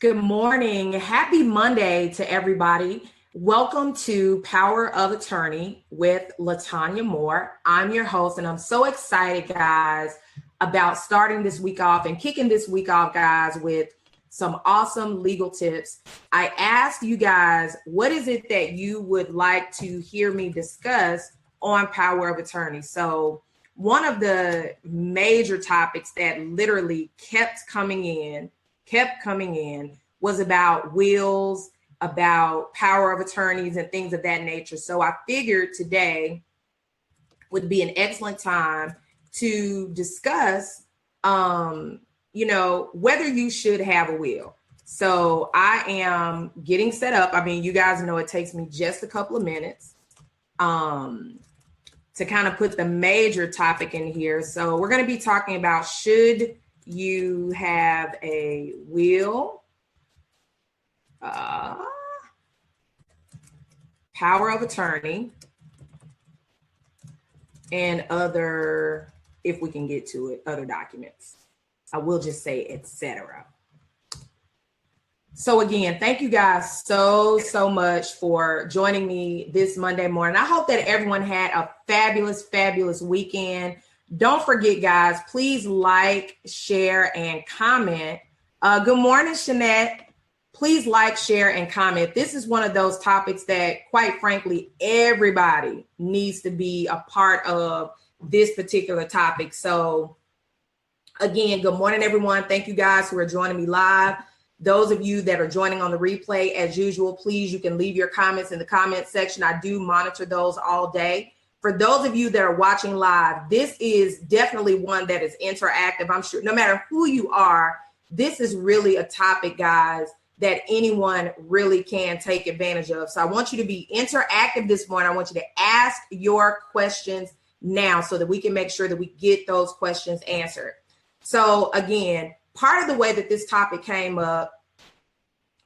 Good morning. Happy Monday to everybody. Welcome to Power of Attorney with LeTonya Moore. I'm your host, and I'm so excited, guys, about starting this week off and kicking this week off, guys, with some awesome legal tips. I asked you guys, what is it that you would like to hear me discuss on Power of Attorney? So one of the major topics that literally kept coming in was about wills, about power of attorneys and things of that nature. So I figured today would be an excellent time to discuss, whether you should have a will. So I am getting set up. I mean, you guys know it takes me just a couple of minutes to kind of put the major topic in here. So we're going to be talking about, should you have a will, power of attorney, and other, if we can get to it, other documents. I will just say, etc. So again, thank you guys so much for joining me this Monday morning. I hope that everyone had a fabulous weekend. Don't forget, guys, please like, share, and comment. Good morning, Shanette. Please like, share, and comment. This is one of those topics that, quite frankly, everybody needs to be a part of this particular topic. So again, good morning, everyone. Thank you guys who are joining me live. Those of you that are joining on the replay, as usual, please, you can leave your comments in the comment section. I do monitor those all day. For those of you that are watching live, this is definitely one that is interactive. I'm sure no matter who you are, this is really a topic, guys, that anyone really can take advantage of. So I want you to be interactive this morning. I want you to ask your questions now so that we can make sure that we get those questions answered. So again, part of the way that this topic came up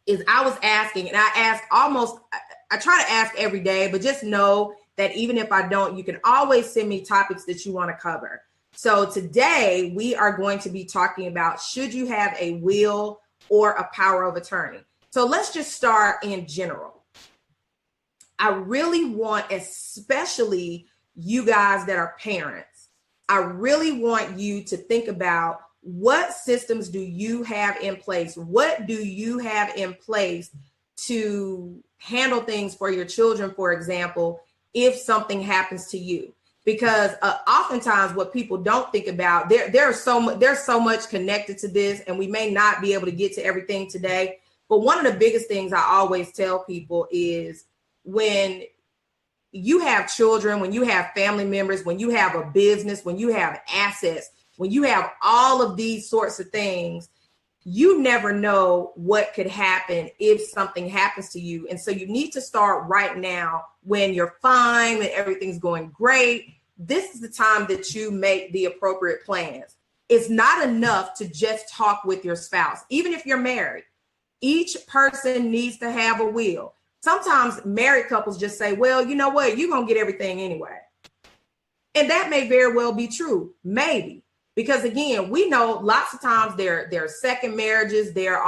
is I was asking, and I try to ask every day, but just know that even if I don't, you can always send me topics that you want to cover. So today we are going to be talking about, should you have a will or a power of attorney? So let's just start in general. I really want, especially you guys that are parents, I really want you to think about, what systems do you have in place? What do you have in place to handle things for your children, for example, if something happens to you? Because oftentimes what people don't think about, there's so much connected to this, and we may not be able to get to everything today. But one of the biggest things I always tell people is, when you have children, when you have family members, when you have a business, when you have assets, when you have all of these sorts of things, you never know what could happen if something happens to you. And so you need to start right now, when you're fine, when everything's going great. This is the time that you make the appropriate plans. It's not enough to just talk with your spouse. Even if you're married, each person needs to have a will. Sometimes married couples just say, well, you know what, you're going to get everything anyway. And that may very well be true, maybe. Because again, we know lots of times there are second marriages. There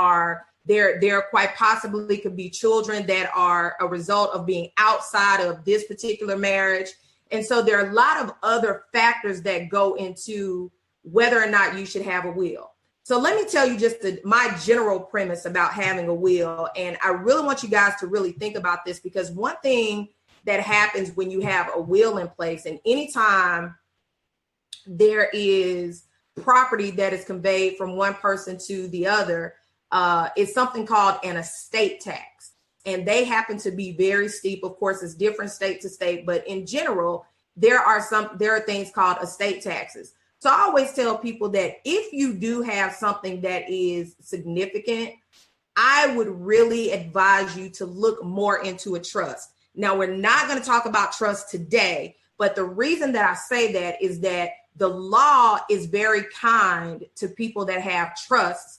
quite possibly could be children that are a result of being outside of this particular marriage. And so there are a lot of other factors that go into whether or not you should have a will. So let me tell you just my general premise about having a will. And I really want you guys to really think about this, because one thing that happens when you have a will in place, and anytime there is property that is conveyed from one person to the other, is something called an estate tax. And they happen to be very steep. Of course, it's different state to state, but in general, there are things called estate taxes. So I always tell people that if you do have something that is significant, I would really advise you to look more into a trust. Now, we're not going to talk about trust today, but the reason that I say that is that the law is very kind to people that have trusts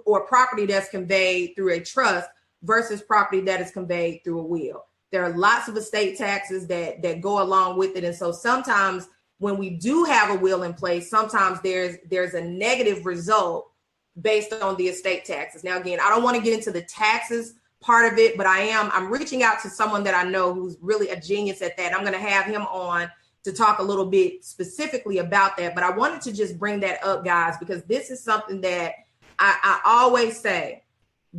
or property that's conveyed through a trust versus property that is conveyed through a will. There are lots of estate taxes that go along with it. And so sometimes when we do have a will in place, sometimes there's a negative result based on the estate taxes. Now, again, I don't want to get into the taxes part of it, but I'm reaching out to someone that I know who's really a genius at that. I'm going to have him on to talk a little bit specifically about that. But I wanted to just bring that up, guys, because this is something that I always say,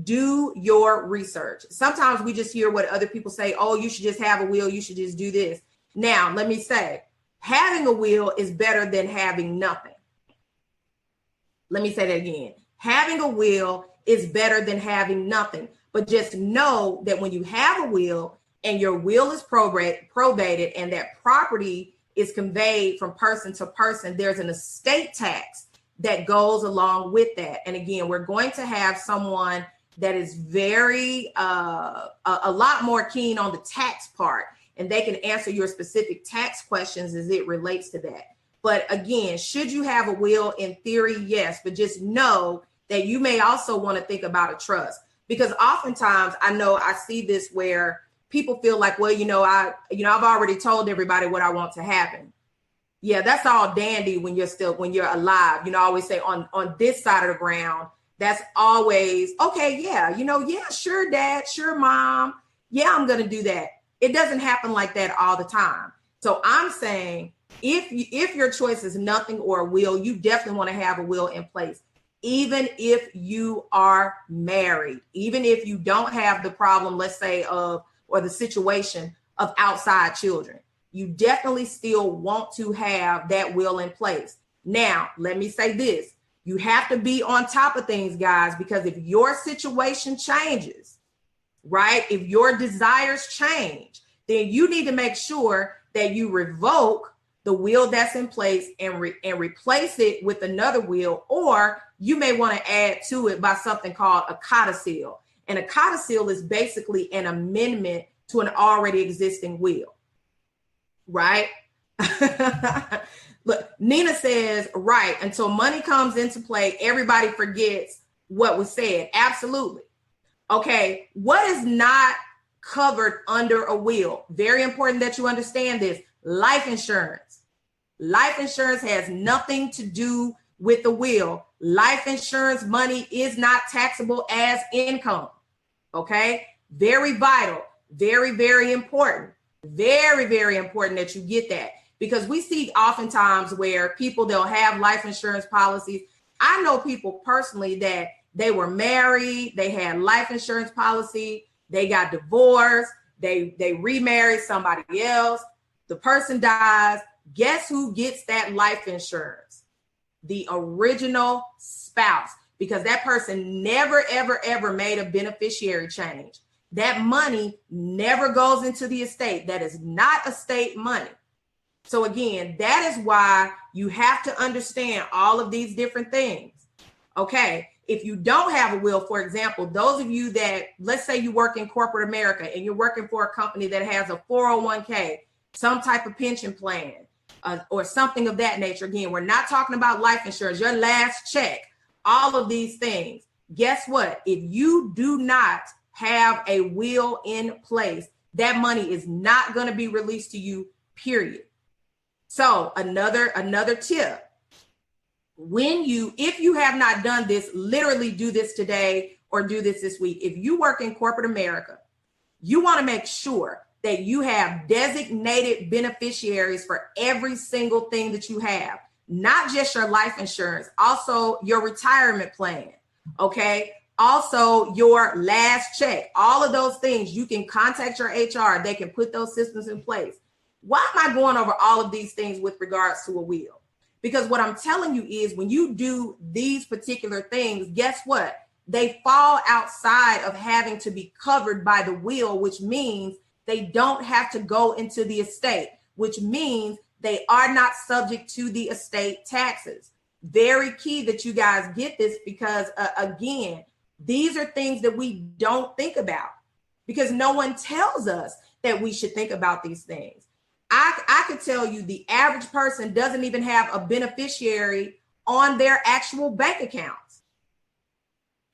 do your research. Sometimes we just hear what other people say. Oh, you should just have a will. You should just do this. Now, let me say, having a will is better than having nothing. Let me say that again. Having a will is better than having nothing. But just know that when you have a will and your will is probated and that property is conveyed from person to person, there's an estate tax that goes along with that. And again, we're going to have someone that is very, a lot more keen on the tax part, and they can answer your specific tax questions as it relates to that. But again, should you have a will? In theory, yes, but just know that you may also want to think about a trust, because oftentimes I know I see this where people feel like, well, I've already told everybody what I want to happen. Yeah, that's all dandy when you're alive. I always say on this side of the ground, that's always okay. Yeah, yeah, sure, dad, sure, mom. Yeah, I'm going to do that. It doesn't happen like that all the time. So I'm saying if your choice is nothing or a will, you definitely want to have a will in place. Even if you are married, even if you don't have the problem, let's say, or the situation of outside children, you definitely still want to have that will in place. Now, let me say this. You have to be on top of things, guys, because if your situation changes, right, if your desires change, then you need to make sure that you revoke the will that's in place and replace it with another will, or you may want to add to it by something called a codicil. And a codicil is basically an amendment to an already existing will, right? Look, Nina says, right, until money comes into play, everybody forgets what was said. Absolutely. Okay, what is not covered under a will? Very important that you understand this. Life insurance. Life insurance has nothing to do with the will. Life insurance money is not taxable as income. Okay, very vital, very, very important. Very, very important that you get that, because we see oftentimes where they'll have life insurance policies. I know people personally that they were married, they had life insurance policy, they got divorced, they remarried somebody else, the person dies. Guess who gets that life insurance? The original spouse, because that person never, ever, ever made a beneficiary change. That money never goes into the estate. That is not estate money. So again, that is why you have to understand all of these different things. Okay, if you don't have a will, for example, those of you that, let's say you work in corporate America and you're working for a company that has a 401k, some type of pension plan, or something of that nature. Again, we're not talking about life insurance, your last check, all of these things. Guess what? If you do not have a will in place, that money is not going to be released to you, period. So another tip, if you have not done this, literally do this today or do this week. If you work in corporate America, you want to make sure that you have designated beneficiaries for every single thing that you have, not just your life insurance, also your retirement plan, okay? Also your last check, all of those things. You can contact your HR. They can put those systems in place. Why am I going over all of these things with regards to a will? Because what I'm telling you is when you do these particular things, guess what? They fall outside of having to be covered by the will, which means they don't have to go into the estate, which means they are not subject to the estate taxes. Very key that you guys get this, because again, these are things that we don't think about because no one tells us that we should think about these things. I could tell you the average person doesn't even have a beneficiary on their actual bank accounts.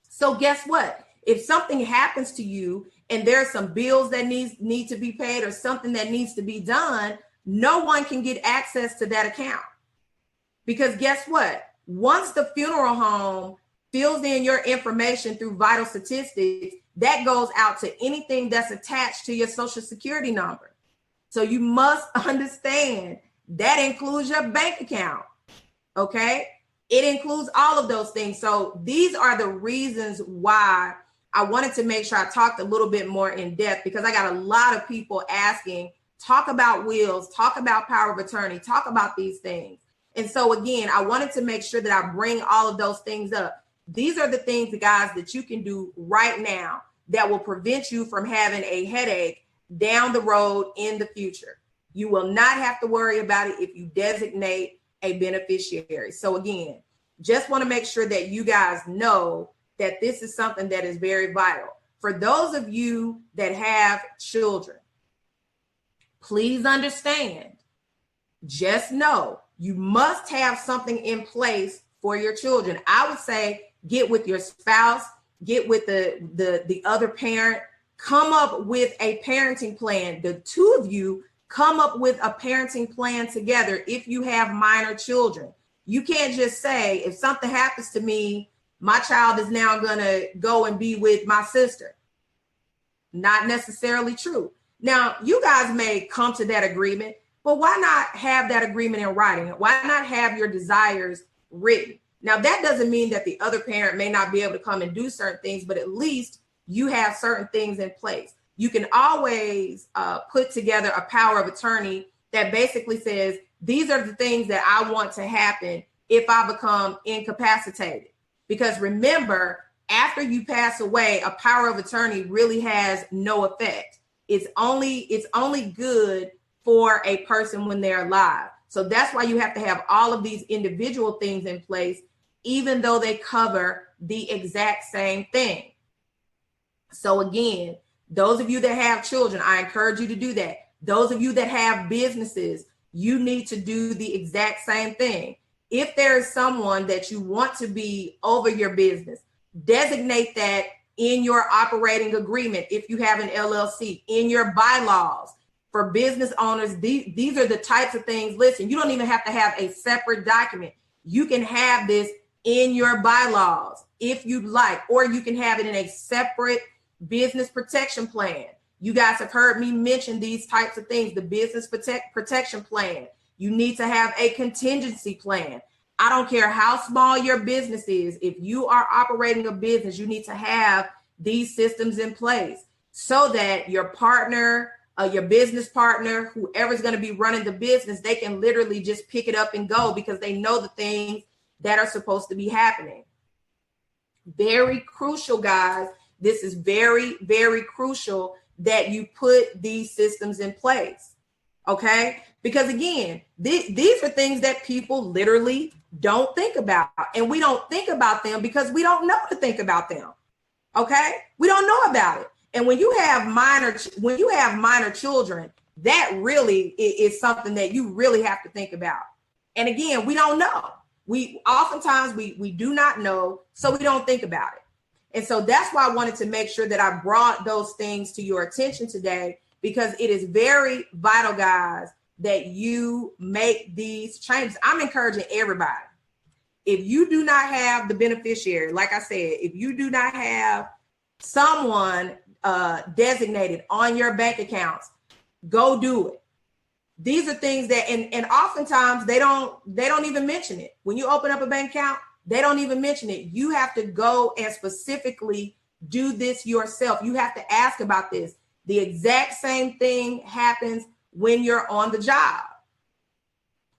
So guess what? If something happens to you and there's some bills that need to be paid or something that needs to be done, no one can get access to that account. Because guess what? Once the funeral home fills in your information through vital statistics, that goes out to anything that's attached to your social security number. So you must understand that includes your bank account. Okay. It includes all of those things. So these are the reasons why I wanted to make sure I talked a little bit more in depth, because I got a lot of people asking, talk about wills, talk about power of attorney, talk about these things. And so again, I wanted to make sure that I bring all of those things up. These are the things, guys, that you can do right now that will prevent you from having a headache down the road in the future. You will not have to worry about it if you designate a beneficiary. So again, just want to make sure that you guys know that this is something that is very vital. For those of you that have children, please understand, just know you must have something in place for your children. I would say get with your spouse, get with the other parent, come up with a parenting plan. The two of you come up with a parenting plan together if you have minor children. You can't just say, if something happens to me, my child is now going to go and be with my sister. Not necessarily true. Now, you guys may come to that agreement, but why not have that agreement in writing? Why not have your desires written? Now, that doesn't mean that the other parent may not be able to come and do certain things, but at least you have certain things in place. You can always put together a power of attorney that basically says, these are the things that I want to happen if I become incapacitated. Because remember, after you pass away, a power of attorney really has no effect. It's only good for a person when they're alive. So that's why you have to have all of these individual things in place, even though they cover the exact same thing. So again, those of you that have children, I encourage you to do that. Those of you that have businesses, you need to do the exact same thing. If there is someone that you want to be over your business, designate that in your operating agreement. If you have an LLC, in your bylaws for business owners, these are the types of things. Listen, you don't even have to have a separate document. You can have this in your bylaws if you'd like, or you can have it in a separate business protection plan. You guys have heard me mention these types of things, the business protection plan. You need to have a contingency plan. I don't care how small your business is. If you are operating a business, you need to have these systems in place so that your partner, your business partner, whoever's going to be running the business, they can literally just pick it up and go because they know the things that are supposed to be happening. Very crucial, guys. This is very, very crucial that you put these systems in place. Okay? Because again, these are things that people literally don't think about. And we don't think about them because we don't know to think about them. Okay? We don't know about it. And when you have minor children, that really is something that you really have to think about. And again, we don't know. Oftentimes we do not know, so we don't think about it. And so that's why I wanted to make sure that I brought those things to your attention today, because it is very vital, guys, that you make these changes. I'm encouraging everybody. If you do not have the beneficiary, like I said, if you do not have someone designated on your bank accounts, go do it. These are things that, and oftentimes they don't even mention it. When you open up a bank account, they don't even mention it. You have to go and specifically do this yourself. You have to ask about this. The exact same thing happens when you're on the job.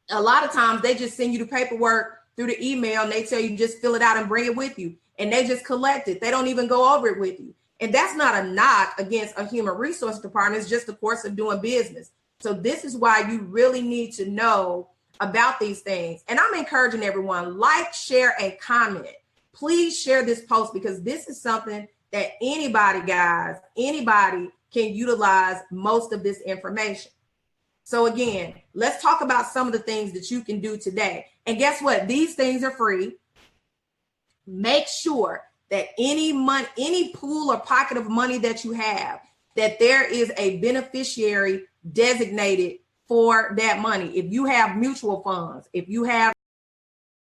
A lot of times they just send you the paperwork through the email and they tell you just fill it out and bring it with you. And they just collect it. They don't even go over it with you. And that's not a knock against a human resource department. It's just the course of doing business. So this is why you really need to know about these things. And I'm encouraging everyone, like, share, and comment. Please share this post because this is something that anybody can utilize most of this information. So again, let's talk about some of the things that you can do today. And guess what? These things are free. Make sure that any pool or pocket of money that you have, that there is a beneficiary designated for that money. If you have mutual funds, if you have